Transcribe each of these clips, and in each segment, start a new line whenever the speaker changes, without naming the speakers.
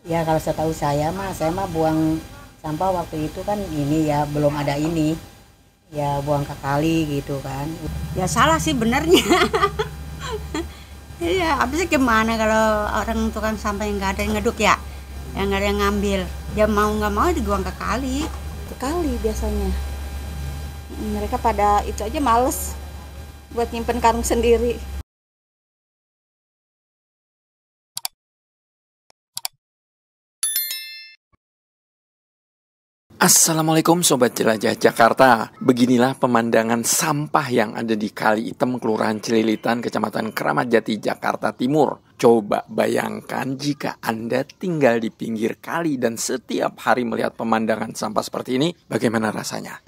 Ya kalau setahu saya mah buang sampah waktu itu kan ini ya belum ada ini. Ya buang ke kali gitu kan. Ya salah sih benernya. Iya, habisnya gimana kalau orang tukang sampah yang nggak ada yang ngeduk ya, yang nggak ada yang ngambil, ya mau nggak mau dibuang ke kali.
Sekali biasanya. Mereka pada itu aja males buat nyimpen karung sendiri.
Assalamualaikum Sobat Jelajah Jakarta. Beginilah pemandangan sampah yang ada di Kali Item, Kelurahan Cililitan, Kecamatan Keramat Jati, Jakarta Timur. Coba bayangkan jika Anda tinggal di pinggir kali dan setiap hari melihat pemandangan sampah seperti ini, bagaimana rasanya?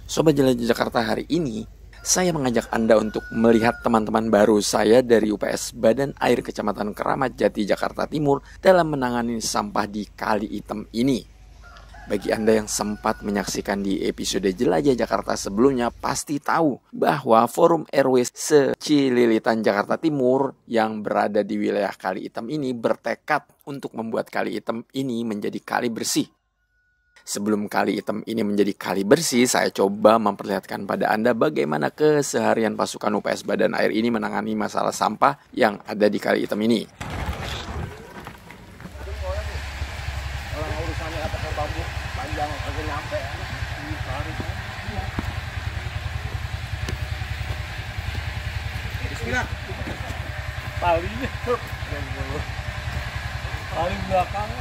Sobat Jelajah Jakarta, hari ini saya mengajak Anda untuk melihat teman-teman baru saya dari UPS Badan Air Kecamatan Keramat Jati, Jakarta Timur dalam menangani sampah di Kali Item ini. Bagi Anda yang sempat menyaksikan di episode Jelajah Jakarta sebelumnya pasti tahu bahwa Forum RW se-Cililitan Jakarta Timur yang berada di wilayah Kali Item ini bertekad untuk membuat Kali Item ini menjadi kali bersih. Sebelum Kali Item ini menjadi kali bersih, saya coba memperlihatkan pada Anda bagaimana keseharian pasukan UPS Badan Air ini menangani masalah sampah yang ada di Kali Item ini.
Bismillah. Talinya tuh. Tali belakang.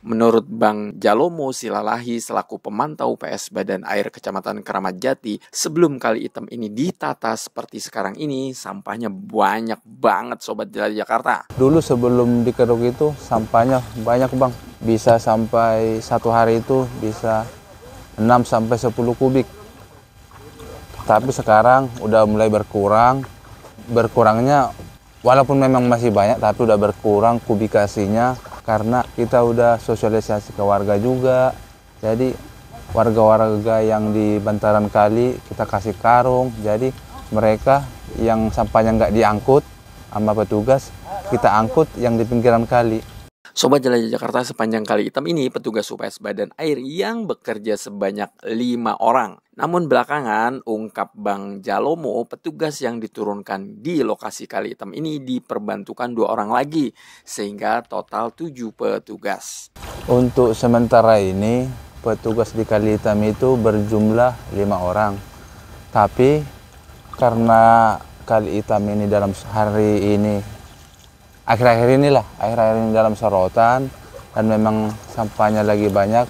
Menurut Bang Jalomo Silalahi selaku pemantau UPS Badan Air Kecamatan Keramat Jati, sebelum Kali Item ini ditata seperti sekarang ini, sampahnya banyak banget Sobat Jelajah Jakarta.
Dulu sebelum dikeruk itu sampahnya banyak Bang, bisa sampai satu hari itu bisa 6-10 kubik. Tapi sekarang udah mulai berkurang, berkurangnya walaupun memang masih banyak tapi udah berkurang kubikasinya. Karena kita udah sosialisasi ke warga juga, jadi warga-warga yang di bantaran kali kita kasih karung, jadi mereka yang sampahnya nggak diangkut sama petugas, kita angkut yang di pinggiran kali.
Sobat Jelajah Jakarta, sepanjang Kali Item ini petugas UPS Badan Air yang bekerja sebanyak 5 orang. Namun belakangan, ungkap Bang Jalomo, petugas yang diturunkan di lokasi Kali Item ini diperbantukan 2 orang lagi, sehingga total 7 petugas.
Untuk sementara ini, petugas di Kali Item itu berjumlah 5 orang. Tapi karena Kali Item ini dalam hari ini, akhir-akhir ini dalam sorotan dan memang sampahnya lagi banyak,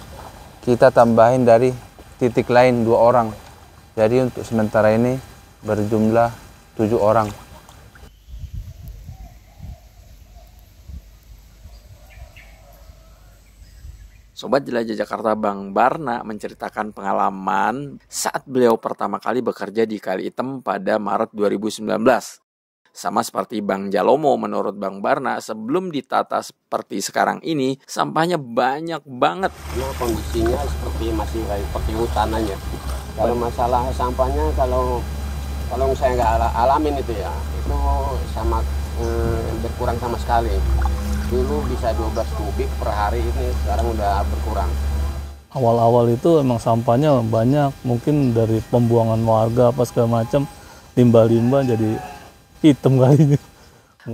kita tambahin dari titik lain 2 orang. Jadi untuk sementara ini berjumlah 7 orang.
Sobat Jelajah Jakarta, Bang Barna menceritakan pengalaman saat beliau pertama kali bekerja di Kali Item pada Maret 2019. Sama seperti Bang Jalomo, menurut Bang Barna, sebelum ditata seperti sekarang ini, sampahnya banyak banget.
Nah, kondisinya seperti masih kayak seperti hutan aja. Kalau masalah sampahnya, kalau saya nggak alamin itu ya, itu sama berkurang sama sekali. Dulu bisa 12 kubik per hari, ini sekarang udah berkurang.
Awal-awal itu emang sampahnya banyak, mungkin dari pembuangan warga apa segala macam, limbah-limbah jadi hitam kalinya.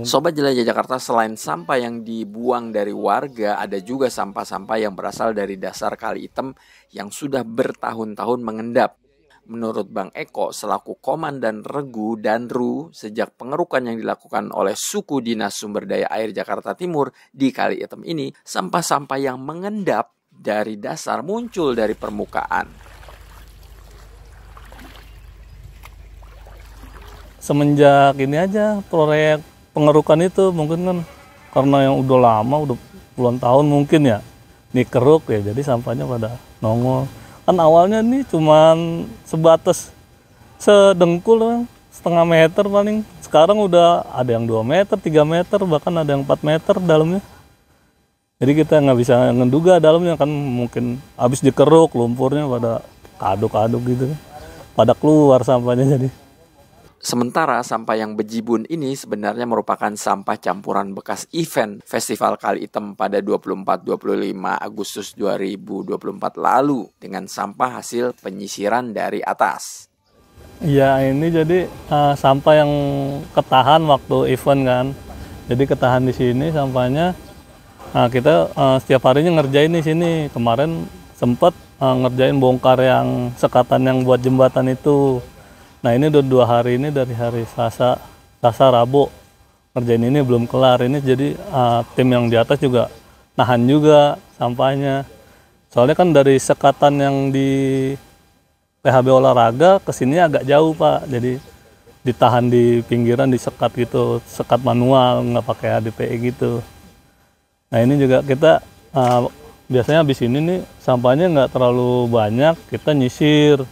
Sobat Jelajah Jakarta, selain sampah yang dibuang dari warga, ada juga sampah-sampah yang berasal dari dasar Kali Item yang sudah bertahun-tahun mengendap. Menurut Bang Eko selaku Komandan Regu Danru, sejak pengerukan yang dilakukan oleh suku Dinas Sumber Daya Air Jakarta Timur di Kali Item ini, sampah-sampah yang mengendap dari dasar muncul dari permukaan.
Semenjak ini aja proyek pengerukan itu mungkin kan karena yang udah lama, udah puluhan tahun mungkin ya, dikeruk ya, jadi sampahnya pada nongol. Kan awalnya nih cuman sebatas sedengkul Bang, setengah meter paling. Sekarang udah ada yang 2 meter, 3 meter, bahkan ada yang 4 meter dalamnya. Jadi kita nggak bisa ngeduga dalamnya kan, mungkin habis dikeruk lumpurnya pada kaduk-kaduk gitu, pada keluar sampahnya jadi.
Sementara sampah yang bejibun ini sebenarnya merupakan sampah campuran bekas event Festival Kali Item pada 24-25 Agustus 2024 lalu dengan sampah hasil penyisiran dari atas.
Ya ini jadi sampah yang ketahan waktu event kan. Jadi ketahan di sini sampahnya. Nah, kita setiap harinya ngerjain di sini. Kemarin sempat ngerjain bongkar yang sekatan yang buat jembatan itu. Nah ini udah 2 hari ini, dari hari Selasa, Rabu ngerjain ini belum kelar. Ini jadi tim yang di atas juga nahan juga sampahnya. Soalnya kan dari sekatan yang di PHB olahraga ke sini agak jauh Pak. Jadi ditahan di pinggiran, disekat gitu, sekat manual, nggak pakai HDPE gitu. Nah ini juga kita biasanya habis ini nih sampahnya nggak terlalu banyak, kita nyisir.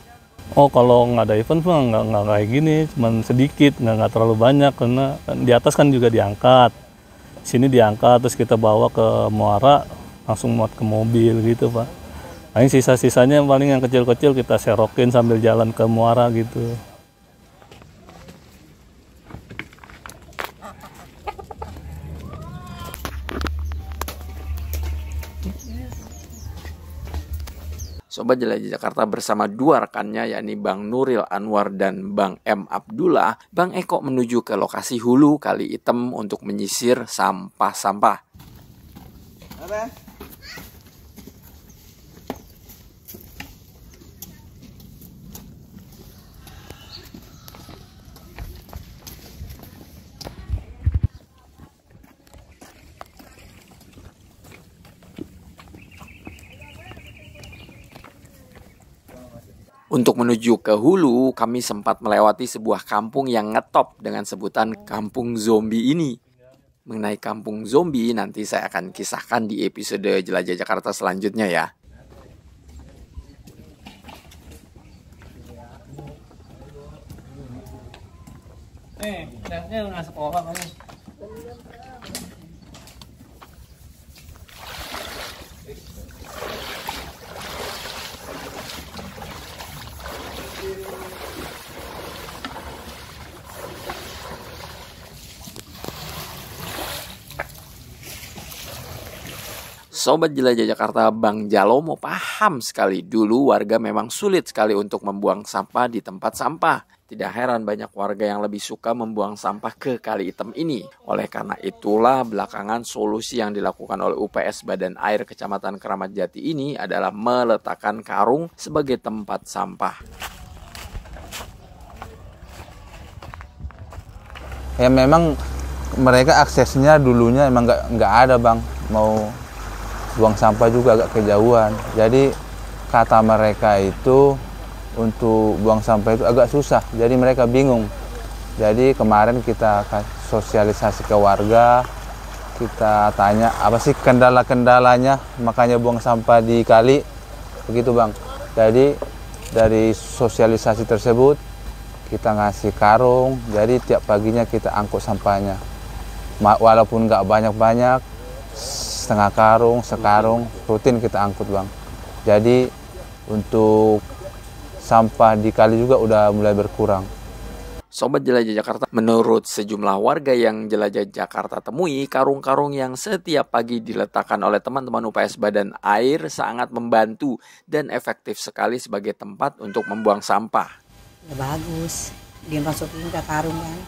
Oh kalau nggak ada event mah nggak kayak gini, cuman sedikit, nggak terlalu banyak karena di atas kan juga diangkat, sini diangkat terus kita bawa ke muara langsung muat ke mobil gitu Pak. Paling sisa-sisanya paling yang kecil-kecil kita serokin sambil jalan ke muara gitu.
Sobat Jelajah Jakarta bersama 2 rekannya yakni Bang Nuril Anwar dan Bang M. Abdullah, Bang Eko menuju ke lokasi hulu Kali Item untuk menyisir sampah-sampah. Untuk menuju ke hulu, kami sempat melewati sebuah kampung yang ngetop dengan sebutan Kampung Zombie ini. Mengenai Kampung Zombie, nanti saya akan kisahkan di episode Jelajah Jakarta selanjutnya ya.
Nggak sekolah kamu.
Sobat Jelajah Jakarta, Bang Jalomo paham sekali dulu warga memang sulit sekali untuk membuang sampah di tempat sampah. Tidak heran banyak warga yang lebih suka membuang sampah ke Kali Item ini. Oleh karena itulah belakangan solusi yang dilakukan oleh UPS Badan Air Kecamatan Keramat Jati ini adalah meletakkan karung sebagai tempat sampah.
Ya memang mereka aksesnya dulunya emang nggak ada Bang, mau buang sampah juga agak kejauhan. Jadi kata mereka itu untuk buang sampah itu agak susah, jadi mereka bingung. Jadi kemarin kita sosialisasi ke warga, kita tanya apa sih kendala-kendalanya makanya buang sampah di kali, begitu Bang. Jadi dari sosialisasi tersebut kita ngasih karung, jadi tiap paginya kita angkut sampahnya. Walaupun nggak banyak-banyak, setengah karung, sekarung, rutin kita angkut Bang. Jadi untuk sampah di kali juga udah mulai berkurang.
Sobat Jelajah Jakarta, menurut sejumlah warga yang Jelajah Jakarta temui, karung-karung yang setiap pagi diletakkan oleh teman-teman UPS Badan Air sangat membantu dan efektif sekali sebagai tempat untuk membuang sampah.
Ya bagus, dia masukin ke karung kan,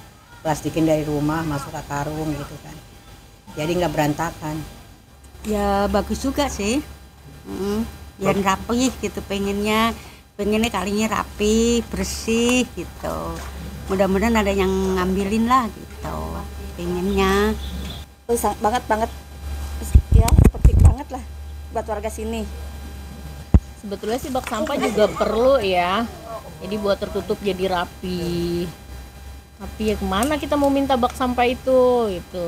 plastikin dari rumah masuk ke karung gitu kan, jadi nggak berantakan.
Ya bagus juga sih, biar rapi gitu, pengennya kalinya rapi, bersih gitu. Mudah-mudahan ada yang ngambilin lah gitu, pengennya. Banget ya, penting banget lah buat warga sini.
Sebetulnya sih bak sampah juga perlu ya, jadi buat tertutup jadi rapi. Tapi ya kemana kita mau minta bak sampah itu gitu.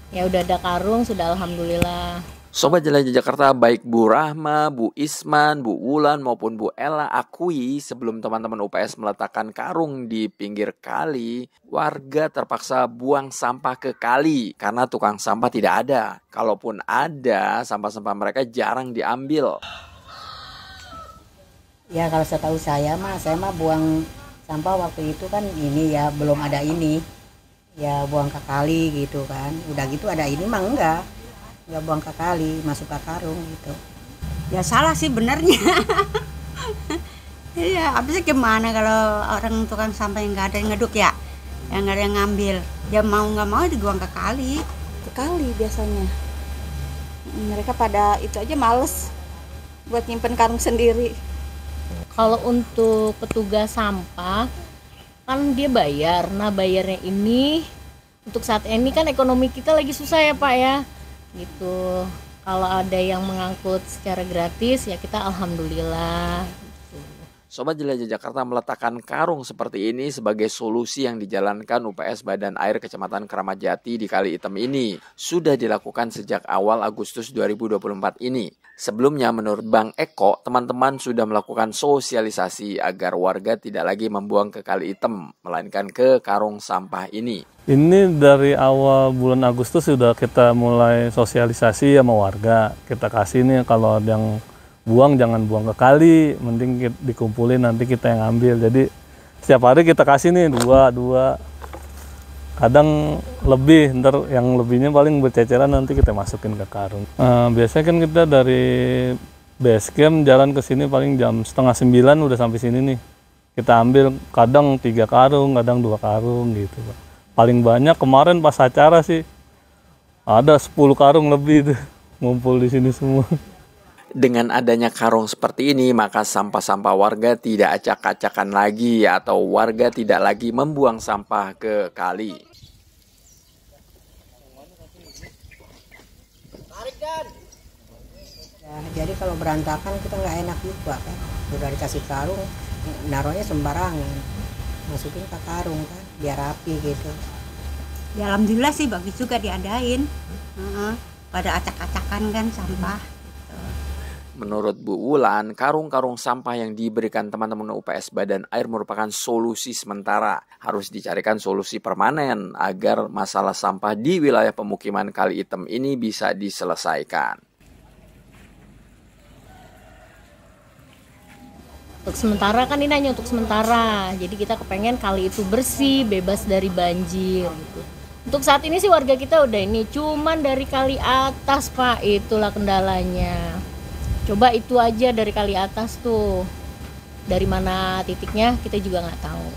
Ya udah ada karung, sudah alhamdulillah.
Sobat Jelajah Jakarta, baik Bu Rahma, Bu Isman, Bu Wulan maupun Bu Ella akui sebelum teman-teman UPS meletakkan karung di pinggir kali, warga terpaksa buang sampah ke kali karena tukang sampah tidak ada. Kalaupun ada, sampah-sampah mereka jarang diambil.
Ya kalau setahu saya mah buang sampah waktu itu kan ini ya belum ada ini. Ya buang ke kali gitu kan. Udah gitu ada ini mah enggak buang ke kali, masuk ke karung gitu.
Ya salah sih benernya. Iya, habisnya gimana kalau orang tukang sampah yang nggak ada yang ngeduk ya, yang nggak ada yang ngambil, ya mau nggak mau dibuang ke kali.
Ke kali biasanya. Mereka pada itu aja males buat nyimpen karung sendiri.
Kalau untuk petugas sampah kan dia bayar. Nah bayarnya ini untuk saat ini kan ekonomi kita lagi susah ya Pak ya. Gitu. Kalau ada yang mengangkut secara gratis ya kita alhamdulillah.
Sobat Jelajah Jakarta, meletakkan karung seperti ini sebagai solusi yang dijalankan UPS Badan Air Kecamatan Keramat Jati di Kali Item ini sudah dilakukan sejak awal Agustus 2024 ini. Sebelumnya menurut Bang Eko, teman-teman sudah melakukan sosialisasi agar warga tidak lagi membuang ke Kali Item, melainkan ke karung sampah ini.
Ini dari awal bulan Agustus sudah kita mulai sosialisasi sama warga. Kita kasih nih kalau ada yang buang jangan buang ke kali, mending dikumpulin nanti kita yang ambil. Jadi setiap hari kita kasih nih dua, kadang lebih, ntar yang lebihnya paling berceceran nanti kita masukin ke karung. Biasanya kan kita dari base camp jalan ke sini paling jam 8:30 udah sampai sini nih. Kita ambil kadang 3 karung, kadang 2 karung gitu Pak. Paling banyak kemarin pas acara sih ada 10 karung lebih tuh ngumpul di sini semua.
Dengan adanya karung seperti ini, maka sampah-sampah warga tidak acak-acakan lagi atau warga tidak lagi membuang sampah ke kali.
Ya, jadi kalau berantakan kita nggak enak juga kan. Udah dikasih karung, naruhnya sembarangan, masukin ke karung kan, biar rapi gitu.
Ya alhamdulillah sih bagus juga diadain. Pada acak-acakan kan sampah.
Menurut Bu Wulan, karung-karung sampah yang diberikan teman-teman UPS Badan Air merupakan solusi sementara. Harus dicarikan solusi permanen agar masalah sampah di wilayah pemukiman Kali Item ini bisa diselesaikan.
Untuk sementara kan ini hanya untuk sementara. Jadi kita kepengen kali itu bersih, bebas dari banjir gitu. Untuk saat ini sih warga kita udah ini cuman dari kali atas Pak, itulah kendalanya. Coba itu aja dari kali atas tuh. Dari mana titiknya kita juga nggak tahu.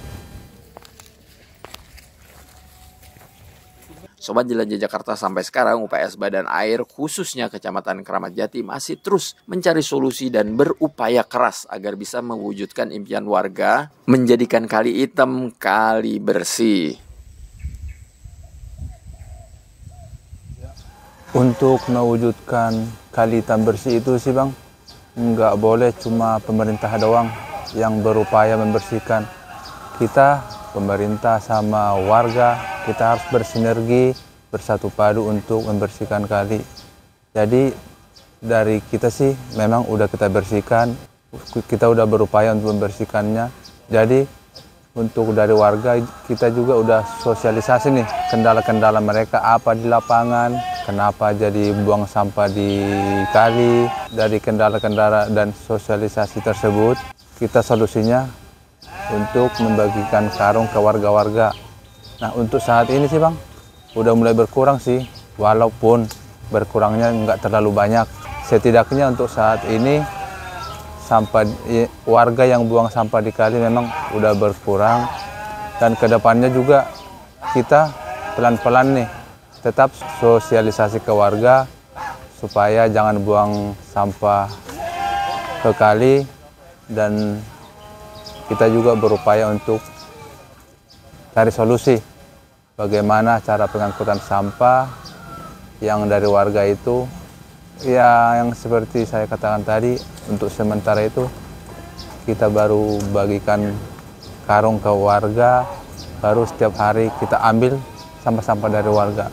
Sobat Jelajah Jakarta, sampai sekarang UPS Badan Air khususnya Kecamatan Keramat Jati masih terus mencari solusi dan berupaya keras agar bisa mewujudkan impian warga menjadikan Kali Item kali bersih.
Untuk mewujudkan Kali Item bersih itu sih Bang, nggak boleh cuma pemerintah doang yang berupaya membersihkan. Kita, pemerintah sama warga, kita harus bersinergi, bersatu padu untuk membersihkan kali. Jadi dari kita sih memang udah kita bersihkan, kita udah berupaya untuk membersihkannya. Jadi untuk dari warga kita juga udah sosialisasi nih kendala-kendala mereka apa di lapangan, kenapa jadi buang sampah di kali. Dari kendala-kendala dan sosialisasi tersebut kita solusinya untuk membagikan karung ke warga-warga. Nah untuk saat ini sih Bang udah mulai berkurang sih, walaupun berkurangnya nggak terlalu banyak. Setidaknya untuk saat ini sampah warga yang buang sampah di kali memang udah berkurang, dan kedepannya juga kita pelan-pelan nih tetap sosialisasi ke warga supaya jangan buang sampah ke kali, dan kita juga berupaya untuk cari solusi bagaimana cara pengangkutan sampah yang dari warga itu. Ya yang seperti saya katakan tadi, untuk sementara itu kita baru bagikan karung ke warga, baru setiap hari kita ambil sampah-sampah dari warga.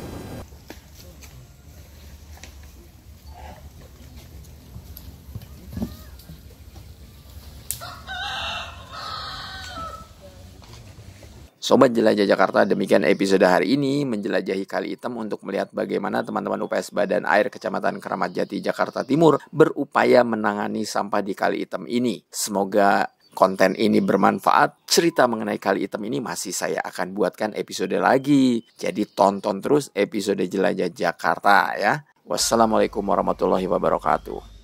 Sobat Jelajah Jakarta, demikian episode hari ini menjelajahi Kali Item untuk melihat bagaimana teman-teman UPS Badan Air Kecamatan Keramat Jati, Jakarta Timur berupaya menangani sampah di Kali Item ini. Semoga konten ini bermanfaat. Cerita mengenai Kali Item ini masih saya akan buatkan episode lagi. Jadi tonton terus episode Jelajah Jakarta ya. Wassalamualaikum warahmatullahi wabarakatuh.